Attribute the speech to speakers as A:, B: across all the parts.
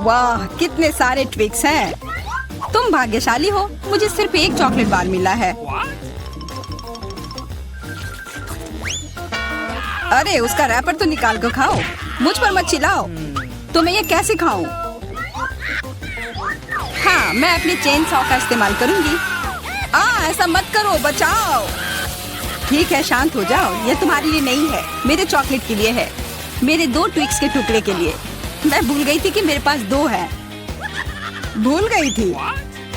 A: वाह, कितने सारे ट्विक्स हैं। तुम भाग्यशाली हो, मुझे सिर्फ एक चॉकलेट बार मिला है। अरे उसका रैपर तो निकाल कर खाओ, मुझ पर मत चिल्लाओ। तो मैं ये कैसे खाऊं? हाँ, मैं अपने चेन सॉ का इस्तेमाल करूंगी। ऐसा मत करो, बचाओ। ठीक है, शांत हो जाओ। ये तुम्हारे लिए नहीं है, मेरे चॉकलेट के लिए है, मेरे 2 ट्विक्स के टुकड़े के लिए। मैं भूल गई थी कि मेरे पास 2 है। भूल गई थी?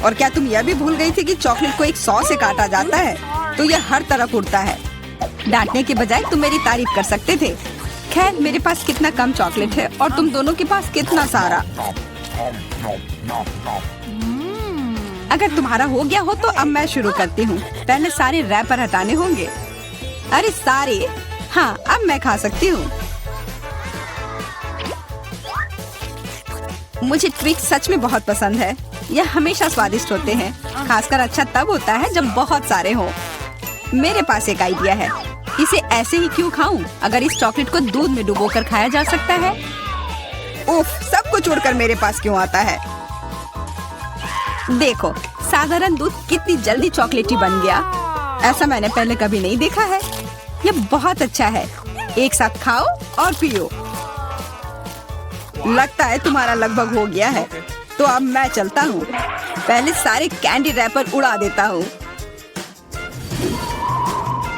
A: और क्या तुम यह भी भूल गई थी कि चॉकलेट को एक सॉ से काटा जाता है तो यह हर तरफ उड़ता है? डांटने के बजाय तुम मेरी तारीफ कर सकते थे। खैर, मेरे पास कितना कम चॉकलेट है और तुम दोनों के पास कितना सारा। अगर तुम्हारा हो गया हो तो अब मैं शुरू करती हूँ। पहले सारे रैपर हटाने होंगे। अरे सारे? हाँ, अब मैं खा सकती हूँ। मुझे ट्विक्स सच में बहुत पसंद है। यह हमेशा स्वादिष्ट होते हैं। खासकर अच्छा तब होता है जब बहुत सारे हो। मेरे पास एक आइडिया है। इसे ऐसे ही क्यों खाऊं? अगर इस चॉकलेट को दूध में डुबोकर खाया जा सकता है। उफ, सब कुछ उड़कर मेरे पास क्यों आता है? देखो, साधारण दूध कितनी जल्दी चॉकलेटी बन गया। ऐसा मैंने पहले कभी नहीं देखा है। यह बहुत अच्छा है। एक साथ खाओ और पियो। लगता है तुम्हारा लगभग हो गया है, तो अब मैं चलता हूँ। पहले सारे कैंडी रैपर उड़ा देता हूँ।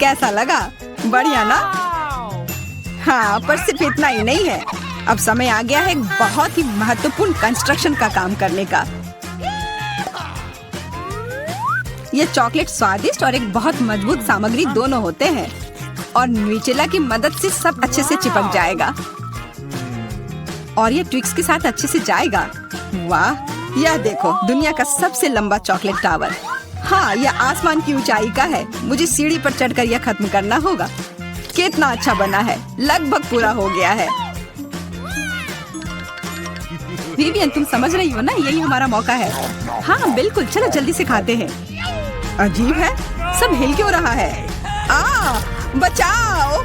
A: कैसा लगा? बढ़िया ना? हाँ, पर सिर्फ इतना ही नहीं है। अब समय आ गया है एक बहुत ही महत्वपूर्ण कंस्ट्रक्शन का काम करने का। ये चॉकलेट स्वादिष्ट और एक बहुत मजबूत सामग्री दोनों होते हैं और न्यूटेला की मदद से सब अच्छे से चिपक जाएगा और ये ट्विक्स के साथ अच्छे से जाएगा। वाह, यह देखो, दुनिया का सबसे लंबा चॉकलेट टावर। हाँ, यह आसमान की ऊंचाई का है। मुझे सीढ़ी पर चढ़कर यह खत्म करना होगा। कितना अच्छा बना है, लगभग पूरा हो गया है। विवियन, तुम समझ रही हो ना, यही हमारा मौका है। हाँ बिल्कुल, चलो जल्दी से खाते हैं। अजीब है, सब हिल क्यों रहा है? बचाओ!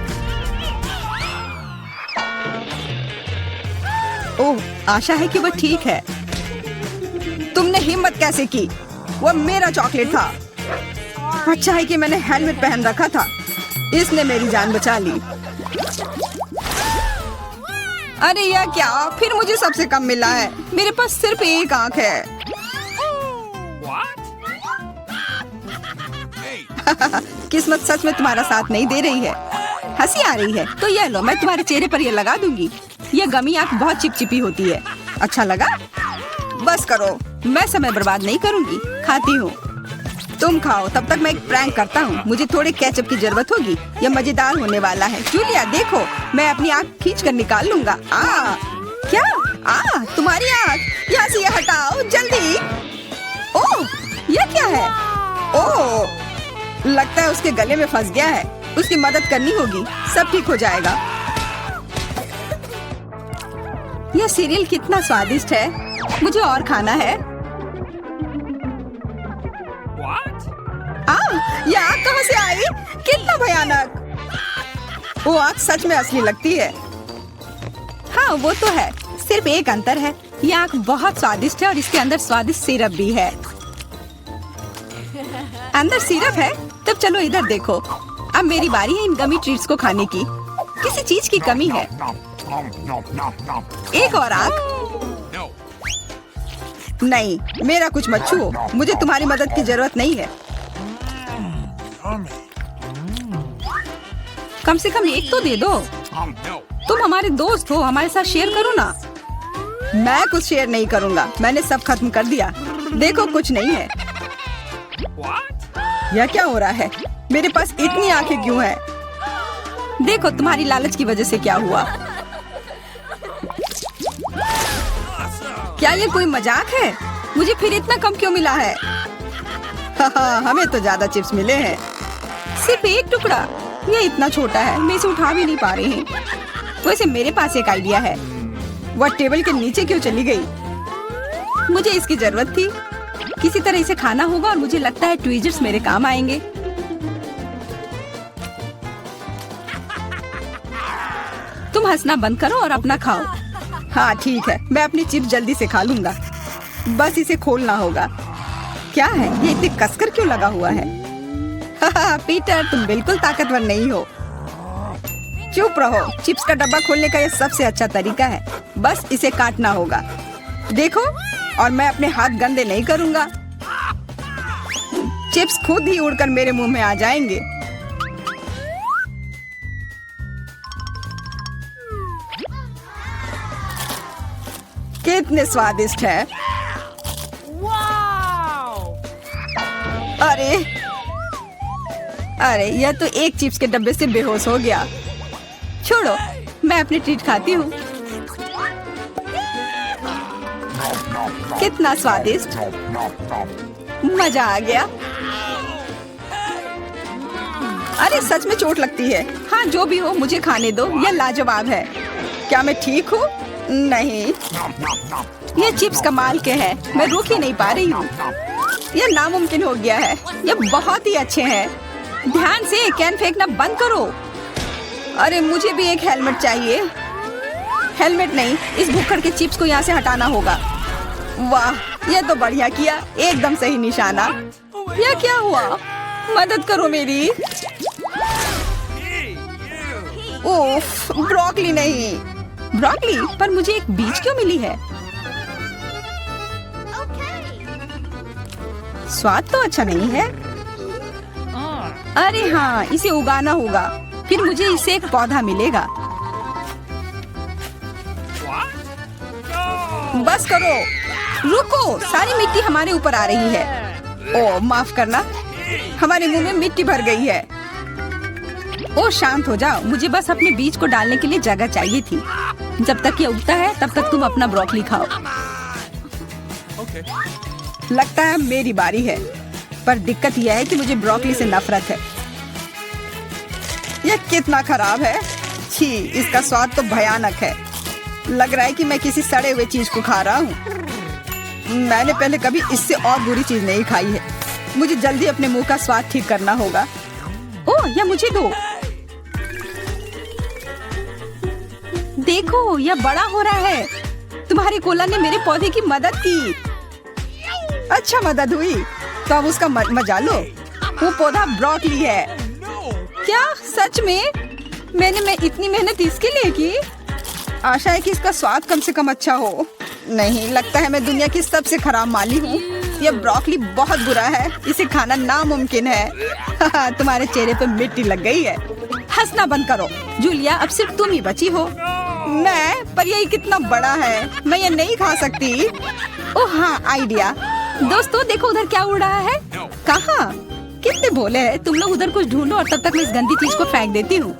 A: ओह, आशा है कि वह ठीक है। तुमने हिम्मत कैसे की? वह मेरा चॉकलेट था। अच्छा है कि मैंने हेलमेट पहन रखा था। इसने मेरी जान बचा ली। अरे यह क्या? फिर मुझे सबसे कम मिला है। मेरे पास सिर्फ एक आंख है। किस्मत सच में तुम्हारा साथ नहीं दे रही है। हंसी आ रही है तो यह लो, मैं तुम्हारे चेहरे पर यह लगा दूंगी। यह गमी आंख बहुत चिपचिपी होती है। अच्छा लगा? बस करो, मैं समय बर्बाद नहीं करूंगी। खाती हूँ, तुम खाओ। तब तक मैं एक प्रैंक करता हूँ। मुझे थोड़े केचप की जरूरत होगी। यह मजेदार होने वाला है। जूलिया देखो, मैं अपनी आँख खींच कर निकाल लूंगा। क्या? तुम्हारी आँख? यहाँ से यह हटाओ जल्दी। ओह, यह क्या है? ओह, लगता है उसके गले में फंस गया है। उसकी मदद करनी होगी, सब ठीक हो जाएगा। यह सीरियल कितना स्वादिष्ट है। मुझे और खाना है। यह आग कहाँ से आई? कितना भयानक! वो आग सच में असली लगती है। हाँ वो तो है, सिर्फ एक अंतर है। यह आग बहुत स्वादिष्ट है और इसके अंदर स्वादिष्ट सिरप भी है। अंदर सिरप है? तब चलो इधर देखो। अब मेरी बारी है इन गमी ट्रीट्स को खाने की। किसी चीज की कमी है। एक और आग? नहीं, मेरा कुछ मत छुओ। मुझे तुम्हारी मदद की जरूरत नहीं है। कम से कम एक तो दे दो। तुम हमारे दोस्त हो, हमारे साथ शेयर करो ना। मैं कुछ शेयर नहीं करूँगा। मैंने सब खत्म कर दिया। देखो, कुछ नहीं है। यह क्या हो रहा है? मेरे पास इतनी आंखें क्यों हैं? देखो, तुम्हारी लालच की वजह से क्या हुआ। क्या ये कोई मजाक है? मुझे फिर इतना कम क्यों मिला है? हमें तो ज्यादा चिप्स मिले हैं। सिर्फ एक टुकड़ा? ये इतना छोटा है, मैं इसे उठा भी नहीं पा रही हूँ। वैसे मेरे पास एक आइडिया है। वह टेबल के नीचे क्यों चली गई? मुझे इसकी जरूरत थी। किसी तरह इसे खाना होगा और मुझे लगता है ट्वीजर्स मेरे काम आएंगे। तुम हंसना बंद करो और अपना खाओ। हाँ ठीक है, मैं अपनी चिप्स जल्दी से खा लूंगा। बस इसे खोलना होगा। क्या है ये इतने कसकर क्यों लगा हुआ है? पीटर, तुम बिल्कुल ताकतवर नहीं हो। चुप रहो। चिप्स का डब्बा खोलने का यह सबसे अच्छा तरीका है। बस इसे काटना होगा। देखो, और मैं अपने हाथ गंदे नहीं करूंगा। चिप्स खुद ही उड़कर मेरे मुंह में आ जाएंगे। कितने स्वादिष्ट है। अरे अरे, यह तो एक चिप्स के डब्बे से बेहोश हो गया। छोड़ो, मैं अपनी ट्रीट खाती हूँ। कितना स्वादिष्ट, मजा आ गया। अरे सच में चोट लगती है। हाँ जो भी हो, मुझे खाने दो। यह लाजवाब है। क्या मैं ठीक हूँ? नहीं, ये चिप्स कमाल के हैं। मैं रुक ही नहीं पा रही हूँ। यह नामुमकिन हो गया है। ये बहुत ही अच्छे हैं। ध्यान से, कैन फेंकना बंद करो। अरे मुझे भी एक हेलमेट चाहिए। हेलमेट नहीं, इस भुक्कड़ के चिप्स को यहाँ से हटाना होगा। वाह, यह तो बढ़िया किया। एकदम सही निशाना। यह क्या हुआ? मदद करो मेरी। उफ, ब्रोकली नहीं। ब्रोकली, पर मुझे एक बीज क्यों मिली है? स्वाद तो अच्छा नहीं है। अरे हाँ, इसे उगाना होगा। फिर मुझे इससे एक पौधा मिलेगा। बस करो। रुको, सारी मिट्टी हमारे ऊपर आ रही है। ओह माफ करना, हमारे मुंह में मिट्टी भर गई है। ओह शांत हो जाओ। मुझे बस अपने बीज को डालने के लिए जगह चाहिए थी। जब तक ये उगता है तब तक तुम अपना ब्रोकली खाओ। लगता है मेरी बारी है, पर दिक्कत यह है कि मुझे ब्रोकली से नफरत है। यह कितना खराब है। छी, इसका स्वाद तो भयानक है। लग रहा है कि मैं किसी सड़े हुए चीज को खा रहा हूँ। मैंने पहले कभी इससे और बुरी चीज नहीं खाई है। मुझे जल्दी अपने मुंह का स्वाद ठीक करना होगा। ओह, यह मुझे दो। देखो, यह बड़ा हो रहा है। तुम्हारे कोला ने मेरे पौधे की मदद की। अच्छा मदद हुई, तो अब उसका मजा लो। वो पौधा ब्रोकली है। क्या सच में? मैंने इतनी मेहनत इसके लिए की। आशा है कि इसका स्वाद कम से कम अच्छा हो। नहीं, लगता है मैं दुनिया की सबसे खराब माली हूँ। यह ब्रोकली बहुत बुरा है। इसे खाना नामुमकिन है। तुम्हारे चेहरे पे मिट्टी लग गई है। हंसना बंद करो। जूलिया, अब सिर्फ तुम ही बची हो। मैं? पर यह कितना बड़ा है, मैं ये नहीं खा सकती। ओह हाँ, आइडिया। दोस्तों देखो, उधर क्या उड़ रहा है। कहाँ? कितने भोले हैं तुम लोग। उधर कुछ ढूंढो और तब तक मैं इस गंदी चीज को फेंक देती हूँ।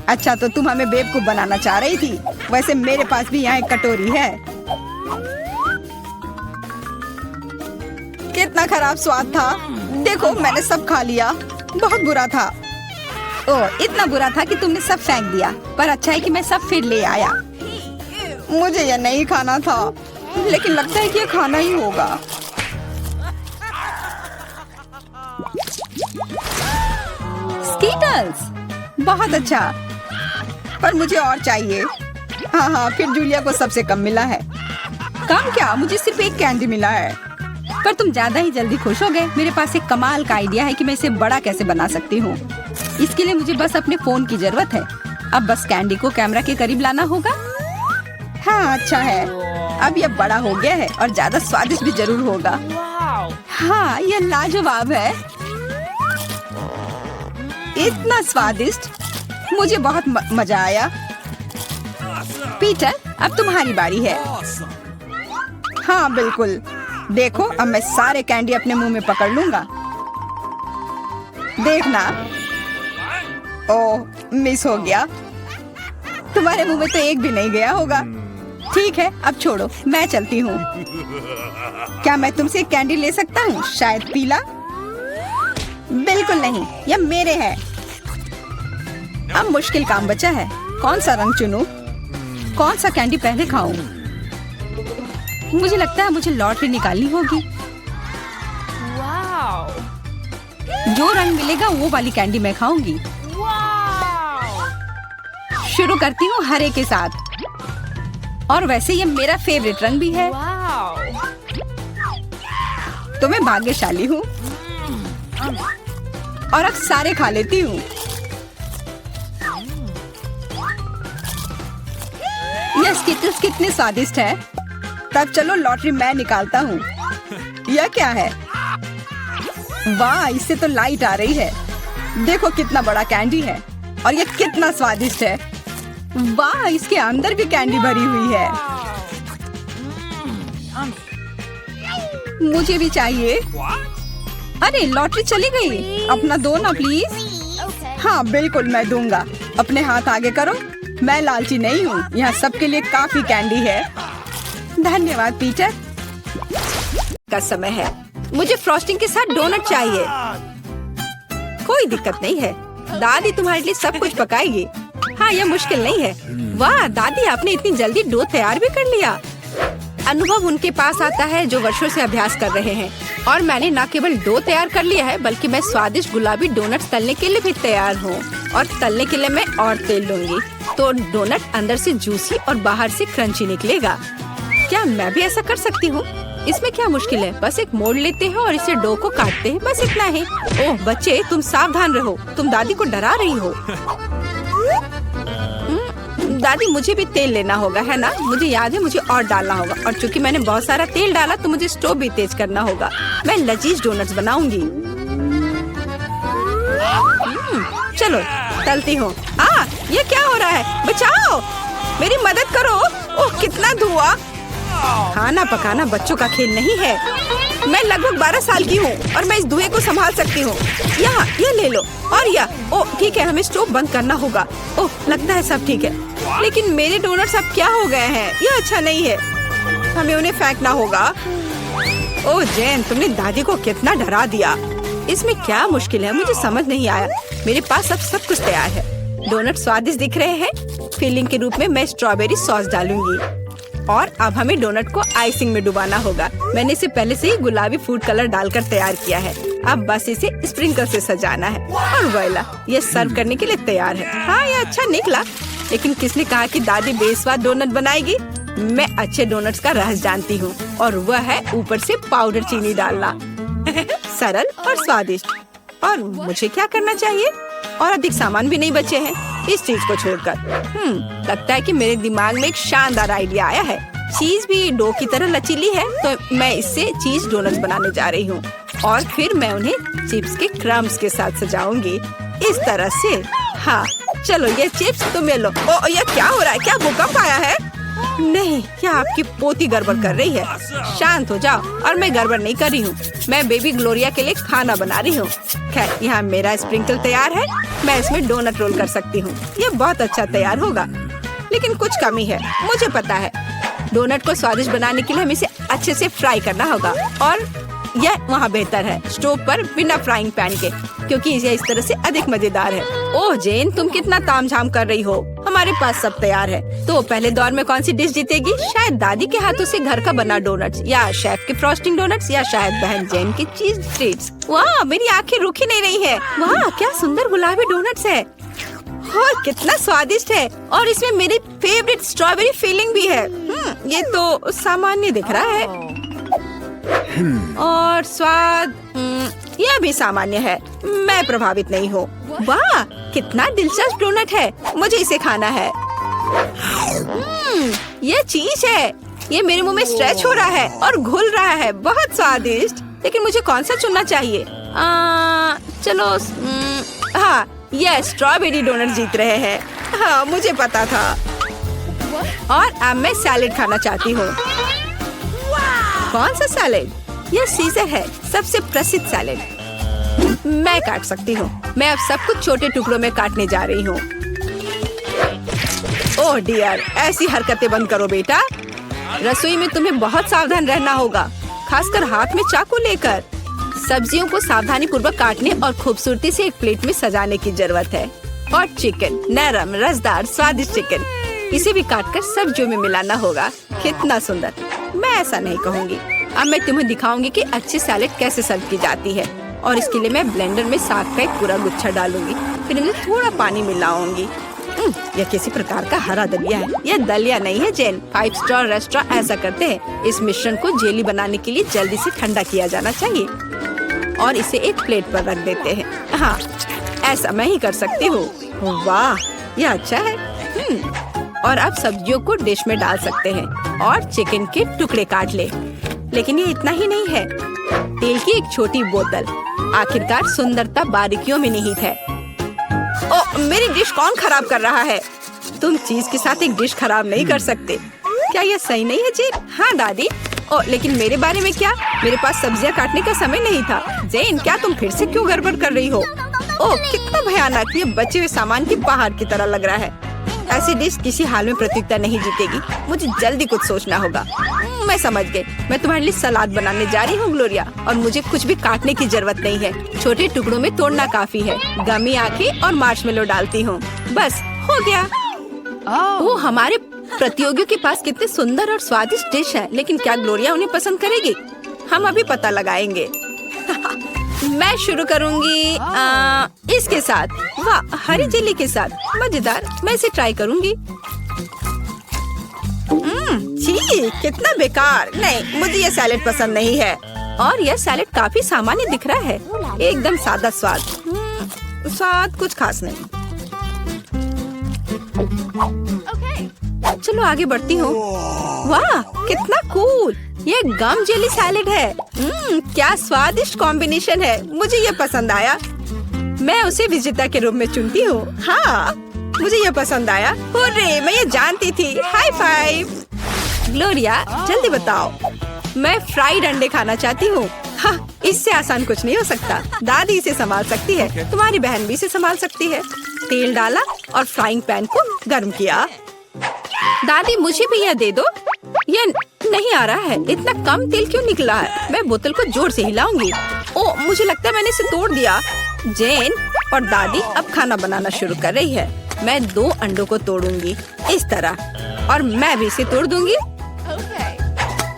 A: अच्छा, तो तुम हमें बेवकूफ बनाना चाह रही थी। वैसे मेरे पास भी यहाँ एक कटोरी है। कितना खराब स्वाद था। देखो, मैंने सब खा लिया। बहुत बुरा था। ओह, इतना बुरा था कि तुमने सब फेंक दिया। पर अच्छा है कि मैं सब फिर ले आया। मुझे यह नहीं खाना था, लेकिन लगता है कि यह खाना ही होगा। स्कीटल्स, बहुत अच्छा। पर मुझे और चाहिए। हाँ हाँ, फिर जूलिया को सबसे कम मिला है। कम क्या, मुझे सिर्फ एक कैंडी मिला है। पर तुम ज्यादा ही जल्दी खुश हो गए। मेरे पास एक कमाल का आइडिया है कि मैं इसे बड़ा कैसे बना सकती हूँ। इसके लिए मुझे बस अपने फोन की जरूरत है। अब बस कैंडी को कैमरा के करीब लाना होगा। हाँ अच्छा है, अब यह बड़ा हो गया है और ज्यादा स्वादिष्ट भी जरूर होगा। हाँ, यह लाजवाब है। इतना स्वादिष्ट, मुझे बहुत मजा आया। पीटर, अब तुम्हारी बारी है। हाँ बिल्कुल। देखो, अब मैं सारे कैंडी अपने मुंह में पकड़ लूंगा। देखना। ओह, मिस हो गया। तुम्हारे मुंह में तो एक भी नहीं गया होगा। ठीक है, अब छोड़ो, मैं चलती हूँ। क्या मैं तुमसे एक कैंडी ले सकता हूँ? शायद पीला? बिल्कुल नहीं, यह मेरे है। अब मुश्किल काम बचा है। कौन सा रंग चुनूं? कौन सा कैंडी पहले खाऊं? मुझे लगता है मुझे लॉटरी निकालनी होगी। जो रंग मिलेगा वो वाली कैंडी मैं खाऊंगी। शुरू करती हूँ हरे के साथ। और वैसे ये मेरा फेवरेट रंग भी है। तो मैं भाग्यशाली हूँ और अब सारे खा लेती हूँ। ये स्किटल्स कितने स्वादिष्ट है। तब चलो लॉटरी मैं निकालता हूँ। यह क्या है? वाह, इससे तो लाइट आ रही है। देखो कितना बड़ा कैंडी है और ये कितना स्वादिष्ट है। वाह, इसके अंदर भी कैंडी भरी हुई है। मुझे भी चाहिए। अरे लॉटरी चली गई। अपना दो ना प्लीज। हाँ बिल्कुल मैं दूंगा। अपने हाथ आगे करो। मैं लालची नहीं हूँ। यहाँ सबके लिए काफी कैंडी है। धन्यवाद पीटर। का समय है। मुझे फ्रॉस्टिंग के साथ डोनट चाहिए। कोई दिक्कत नहीं है, दादी तुम्हारे लिए सब कुछ पकाएगी। हाँ यह मुश्किल नहीं है। वाह दादी, आपने इतनी जल्दी डो तैयार भी कर लिया। अनुभव उनके पास आता है जो वर्षों से अभ्यास कर रहे हैं। और मैंने न केवल डो तैयार कर लिया है बल्कि मैं स्वादिष्ट गुलाबी डोनट्स तलने के लिए भी तैयार हूँ। और तलने के लिए मैं और तेल लूंगी तो डोनट अंदर से जूसी और बाहर से क्रंची निकलेगा। क्या मैं भी ऐसा कर सकती हूँ? इसमें क्या मुश्किल है? बस एक मोड़ लेते हैं और इसे डो को काटते हैं, बस इतना ही। ओह बच्चे, तुम सावधान रहो, तुम दादी को डरा रही हो। दादी मुझे भी तेल लेना होगा, है ना? मुझे याद है मुझे और डालना होगा। और चूंकि मैंने बहुत सारा तेल डाला तो मुझे स्टोव भी तेज करना होगा। मैं लजीज डोनट्स बनाऊंगी। चलो तलती हूँ। ये क्या हो रहा है? बचाओ, मेरी मदद करो। ओह कितना धुआं। खाना पकाना बच्चों का खेल नहीं है। मैं लगभग 12 साल की हूँ और मैं इस धुएं को संभाल सकती हूँ। यहाँ ये ले लो। और यह ओह ठीक है, हमें स्टोव बंद करना होगा। ओह लगता है सब ठीक है, लेकिन मेरे डोनट्स अब क्या हो गए हैं? यह अच्छा नहीं है, हमें उन्हें फेंकना होगा। ओह जेन, तुमने दादी को कितना डरा दिया। इसमें क्या मुश्किल है? मुझे समझ नहीं आया। मेरे पास अब सब कुछ तैयार है। डोनट स्वादिष्ट दिख रहे हैं। फिलिंग के रूप में मैं स्ट्रॉबेरी सॉस डालूंगी। और अब हमें डोनट को आइसिंग में डुबाना होगा। मैंने इसे पहले से ही गुलाबी फूड कलर डालकर तैयार किया है। अब बस इसे स्प्रिंकल से सजाना है और वोइला, ये सर्व करने के लिए तैयार है। हाँ ये अच्छा निकला, लेकिन किसने कहा कि दादी बेस्वाद डोनट बनाएगी? मैं अच्छे डोनट्स का रहस्य जानती हूँ और वह है ऊपर से पाउडर चीनी डालना। सरल और स्वादिष्ट। और मुझे क्या करना चाहिए? और अधिक सामान भी नहीं बचे हैं इस चीज को छोड़कर। लगता है कि मेरे दिमाग में एक शानदार आइडिया आया है। चीज भी डो की तरह लचीली है तो मैं इससे चीज डोनट्स बनाने जा रही हूँ। और फिर मैं उन्हें चिप्स के क्रम्स के साथ सजाऊंगी इस तरह से। हाँ चलो ये चिप्स तुम ले लो। ओ ये क्या हो रहा है? क्या भूकंप आया है? नहीं, क्या आपकी पोती गड़बड़ कर रही है? शांत हो जाओ। और मैं गड़बड़ नहीं कर रही हूँ, मैं बेबी ग्लोरिया के लिए खाना बना रही हूँ। खैर यहाँ मेरा स्प्रिंकल तैयार है। मैं इसमें डोनट रोल कर सकती हूँ। ये बहुत अच्छा तैयार होगा, लेकिन कुछ कमी है। मुझे पता है, डोनट को स्वादिष्ट बनाने के लिए हमें इसे अच्छे से फ्राई करना होगा। और यह वहाँ बेहतर है स्टोव पर बिना फ्राइंग पैन के, क्योंकि यह इस तरह से अधिक मजेदार है। ओह जेन, तुम कितना तामझाम कर रही हो। हमारे पास सब तैयार है। तो पहले दौर में कौन सी डिश जीतेगी? शायद दादी के हाथों से घर का बना डोनट्स, या शेफ के फ्रॉस्टिंग डोनट्स, या शायद बहन जेन की चीज ट्रीट्स। वाह, मेरी आंखें रुकी नहीं रही है। वाह क्या सुंदर गुलाबी डोनट्स है और कितना स्वादिष्ट है। और इसमें मेरी फेवरेट स्ट्रॉबेरी फिलिंग भी है। ये तो सामान्य दिख रहा है और स्वाद यह भी सामान्य है। मैं प्रभावित नहीं हूँ। वाह कितना दिलचस्प डोनट है, मुझे इसे खाना है। यह चीज है, ये मेरे मुंह में स्ट्रेच हो रहा है और घुल रहा है। बहुत स्वादिष्ट, लेकिन मुझे कौन सा चुनना चाहिए? चलो हाँ, यह स्ट्रॉबेरी डोनट जीत रहे हैं। हाँ मुझे पता था। और अब मैं सैलेड खाना चाहती हूँ। कौन सा सैलेड? यह सीजर है, सबसे प्रसिद्ध सैलेड। मैं काट सकती हूँ। मैं अब सब कुछ छोटे टुकड़ों में काटने जा रही हूँ। ओह डियर, ऐसी हरकतें बंद करो बेटा। रसोई में तुम्हें बहुत सावधान रहना होगा, खासकर हाथ में चाकू लेकर। सब्जियों को सावधानी पूर्वक काटने और खूबसूरती से एक प्लेट में सजाने की जरूरत है। और चिकन, नरम रसदार स्वादिष्ट चिकन, इसे भी काटकर सब्जियों में मिलाना होगा। कितना सुंदर। मैं ऐसा नहीं कहूँगी। अब मैं तुम्हें दिखाऊंगी कि अच्छी सैलेड कैसे सर्व की जाती है। और इसके लिए मैं ब्लेंडर में साग का एक पूरा गुच्छा डालूंगी, फिर इनमें थोड़ा पानी मिलाऊंगी। यह किसी प्रकार का हरा दलिया है। यह दलिया नहीं है जेन। 5 स्टार रेस्टोरेंट ऐसा करते हैं। इस मिश्रण को जेली बनाने के लिए जल्दी से ठंडा किया जाना चाहिए और इसे एक प्लेट पर रख देते हैं। हाँ, ऐसा मैं ही कर सकती हूँ। वाह, यह अच्छा है। और अब सब्जियों को डिश में डाल सकते हैं और चिकन के टुकड़े काट ले। लेकिन ये इतना ही नहीं है। तेल की एक छोटी बोतल। आखिरकार सुंदरता बारीकियों में निहित है। ओ, मेरी डिश कौन खराब कर रहा है? तुम चीज के साथ एक डिश खराब नहीं कर सकते। क्या यह सही नहीं है जेन? हाँ दादी। ओ, लेकिन मेरे बारे में क्या? मेरे पास सब्जियां काटने का समय नहीं था। जेन, क्या तुम फिर से क्यों गड़बड़ कर रही हो? ओह, कितना भयानक! ये बचे हुए सामान की पहाड़ की तरह लग रहा है। ऐसी डिश किसी हाल में प्रतियोगिता नहीं जीतेगी। मुझे जल्दी कुछ सोचना होगा। मैं समझ गई। मैं तुम्हारे लिए सलाद बनाने जा रही हूँ ग्लोरिया, और मुझे कुछ भी काटने की जरूरत नहीं है। छोटे टुकड़ों में तोड़ना काफी है। गमी आंखें और मार्शमेलो डालती हूँ। बस हो गया। ओह, हमारे प्रतियोगियों के पास कितने सुंदर और स्वादिष्ट डिश है। लेकिन क्या ग्लोरिया उन्हें पसंद करेगी? हम अभी पता लगाएंगे। मैं शुरू करूंगी इसके साथ। वाह, हरी जेली के साथ। मजेदार। मैं इसे ट्राई करूंगी। छी, कितना बेकार। नहीं, मुझे ये सैलेड पसंद नहीं है। और यह सैलेड काफी सामान्य दिख रहा है। एकदम सादा स्वाद। स्वाद कुछ खास नहीं। चलो आगे बढ़ती हूँ। वाह, कितना कूल। ये गम जेली सैलेड है। क्या स्वादिष्ट कॉम्बिनेशन है। मुझे ये पसंद आया। मैं उसे विजेता के रूप में चुनती हूँ। हाँ, मुझे ये पसंद आया। हुर्रे, मैं ये जानती थी। High five. ग्लोरिया, जल्दी बताओ। मैं फ्राइड अंडे खाना चाहती हूँ। हाँ, इससे आसान कुछ नहीं हो सकता। दादी इसे संभाल सकती है। तुम्हारी बहन भी इसे संभाल सकती है। तेल डाला और फ्राइंग पैन को गर्म किया। दादी, मुझे भी यह दे दो। यह नहीं आ रहा है। इतना कम तेल क्यों निकला है? मैं बोतल को जोर से हिलाऊंगी। ओ, मुझे लगता है मैंने इसे तोड़ दिया। जेन और दादी अब खाना बनाना शुरू कर रही है। मैं 2 अंडों को तोड़ूंगी इस तरह, और मैं भी इसे तोड़ दूंगी।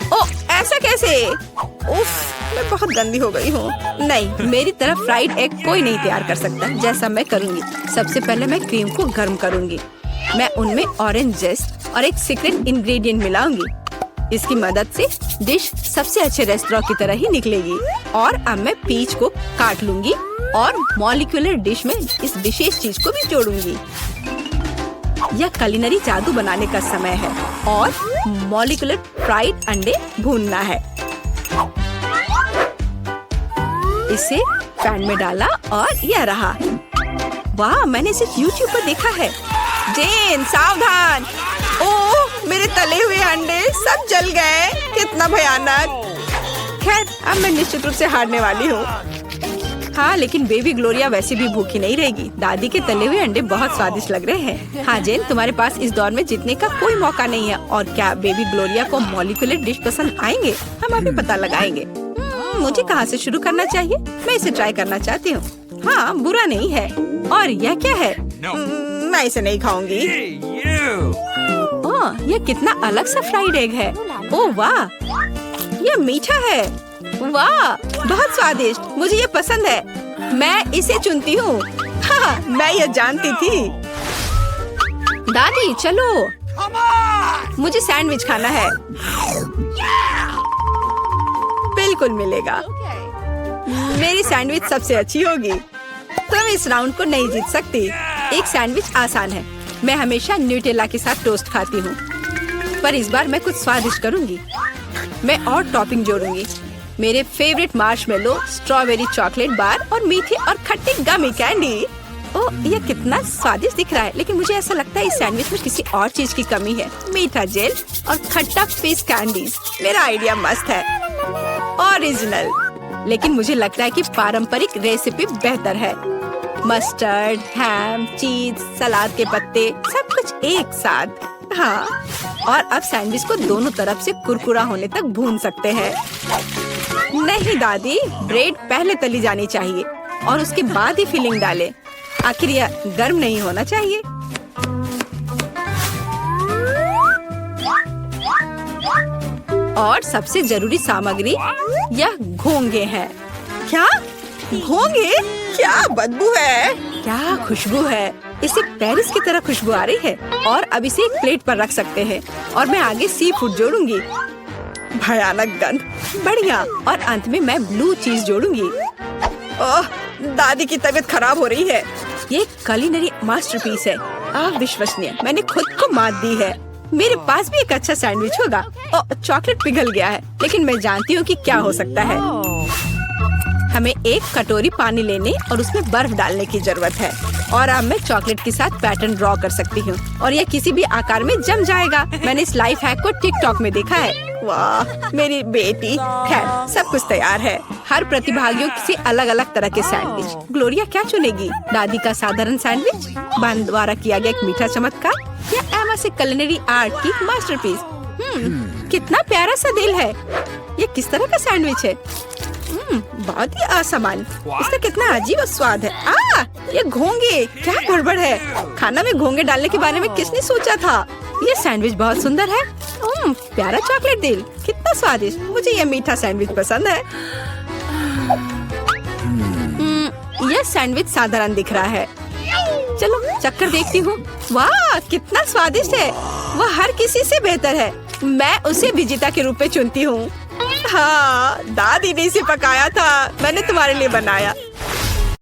A: ओ, ऐसा कैसे? उफ, मैं बहुत गंदी हो गई हूँ। नहीं, मेरी तरफ फ्राइड एग कोई नहीं तैयार कर सकता। जैसा मैं करूँगी। सबसे पहले मैं क्रीम को गर्म करूँगी। मैं उनमें ऑरेंज जेस्ट और एक सीक्रेट इंग्रेडिएंट मिलाऊंगी। इसकी मदद से डिश सबसे अच्छे रेस्टोरेंट की तरह ही निकलेगी। और अब मैं पीच को काट लूंगी और मॉलिक्यूलर डिश में इस विशेष चीज को भी जोड़ूंगी। यह कुलिनरी जादू बनाने का समय है और मॉलिक्यूलर फ्राइड अंडे भूनना है। इसे पैन में डाला और यह रहा। वाह, मैंने इसे YouTube पर देखा है। जेन, सावधान। ओह, मेरे तले हुए अंडे सब जल गए। कितना भयानक। खैर, अब मैं निश्चित रूप से हारने वाली हूँ। हाँ, लेकिन बेबी ग्लोरिया वैसे भी भूखी नहीं रहेगी। दादी के तले हुए अंडे बहुत स्वादिष्ट लग रहे हैं। हाँ जेन, तुम्हारे पास इस दौर में जीतने का कोई मौका नहीं है। और क्या बेबी ग्लोरिया को मॉलिक्यूलर डिश पसंद आएंगे? हम अभी पता लगाएंगे। मुझे कहाँ से शुरू करना चाहिए? मैं इसे ट्राई करना चाहती हूँ। हाँ, बुरा नहीं है। और यह क्या है? मैं इसे नहीं खाऊंगी। ओह, यह कितना अलग सा फ्राइड एग है। ओह वाह, यह मीठा है। वाह, बहुत स्वादिष्ट। मुझे ये पसंद है। मैं इसे चुनती हूँ। हाँ, मैं ये जानती थी। दादी, चलो, मुझे सैंडविच खाना है। बिल्कुल मिलेगा। मेरी सैंडविच सबसे अच्छी होगी। तुम इस राउंड को नहीं जीत सकती। एक सैंडविच आसान है। मैं हमेशा न्यूटेला के साथ टोस्ट खाती हूँ, पर इस बार मैं कुछ स्वादिष्ट करूँगी। मैं और टॉपिंग जोड़ूंगी। मेरे favourite marshmallow, strawberry chocolate bar और मीठे और खट्टे गमी कैंडी। ओह, यह कितना स्वादिष्ट दिख रहा है। लेकिन मुझे ऐसा लगता है इस सैंडविच में किसी और चीज की कमी है। मीठा जेल और खट्टा फिश कैंडीज। मेरा आइडिया मस्त है, ओरिजिनल। लेकिन मुझे लगता है कि पारंपरिक रेसिपी बेहतर है। मस्टर्ड, हैम, चीज, सलाद के पत्ते, सब कुछ एक साथ। हाँ, और अब सैंडविच को दोनों तरफ से कुरकुरा होने तक भून सकते हैं। नहीं दादी, ब्रेड पहले तली जानी चाहिए और उसके बाद ही फिलिंग डालें। आखिर यह गर्म नहीं होना चाहिए। और सबसे जरूरी सामग्री यह घोंगे हैं। क्या घोंगे? क्या बदबू है, क्या खुशबू है। इससे पेरिस की तरह खुशबू आ रही है। और अब इसे एक प्लेट पर रख सकते हैं और मैं आगे सी फूड जोड़ूंगी। भयानक गंध, बढ़िया। और अंत में मैं ब्लू चीज जोड़ूंगी। ओह, दादी की तबीयत खराब हो रही है। ये कुलिनरी मास्टरपीस है, अविश्वसनीय। मैंने खुद को मात दी है। मेरे पास भी एक अच्छा सैंडविच होगा। ओह, चॉकलेट पिघल गया है, लेकिन मैं जानती हूँ कि क्या हो सकता है। हमें एक कटोरी पानी लेने और उसमें बर्फ डालने की जरूरत है। और अब मैं चॉकलेट के साथ पैटर्न ड्रॉ कर सकती हूँ और यह किसी भी आकार में जम जाएगा। मैंने इस लाइफ हैक को टिकटॉक में देखा है। वाह, मेरी बेटी। खैर, सब कुछ तैयार है। हर प्रतिभागियों से अलग अलग तरह के सैंडविच। ग्लोरिया क्या चुनेगी? दादी का साधारण सैंडविच, बहन द्वारा किया गया एक मीठा चमत्कार, या एमा से कुलिनरी आर्ट की मास्टरपीस? कितना प्यारा सा दिल है। ये किस तरह का सैंडविच है? बहुत ही असामान्य। इसका कितना अजीब स्वाद है। ये घोंगे, क्या गड़बड़ है? खाना में घोंगे डालने के बारे में किसने सोचा था? ये सैंडविच बहुत सुंदर है। प्यारा चॉकलेट दिल, कितना स्वादिष्ट। मुझे ये मीठा सैंडविच पसंद है। यह सैंडविच साधारण दिख रहा है। चलो चक्कर देखती हूँ। वाह, कितना स्वादिष्ट है। वह हर किसी से बेहतर है। मैं उसे विजेता के रूप में चुनती हूँ। हाँ, दादी ने इसे पकाया था। मैंने तुम्हारे लिए बनाया।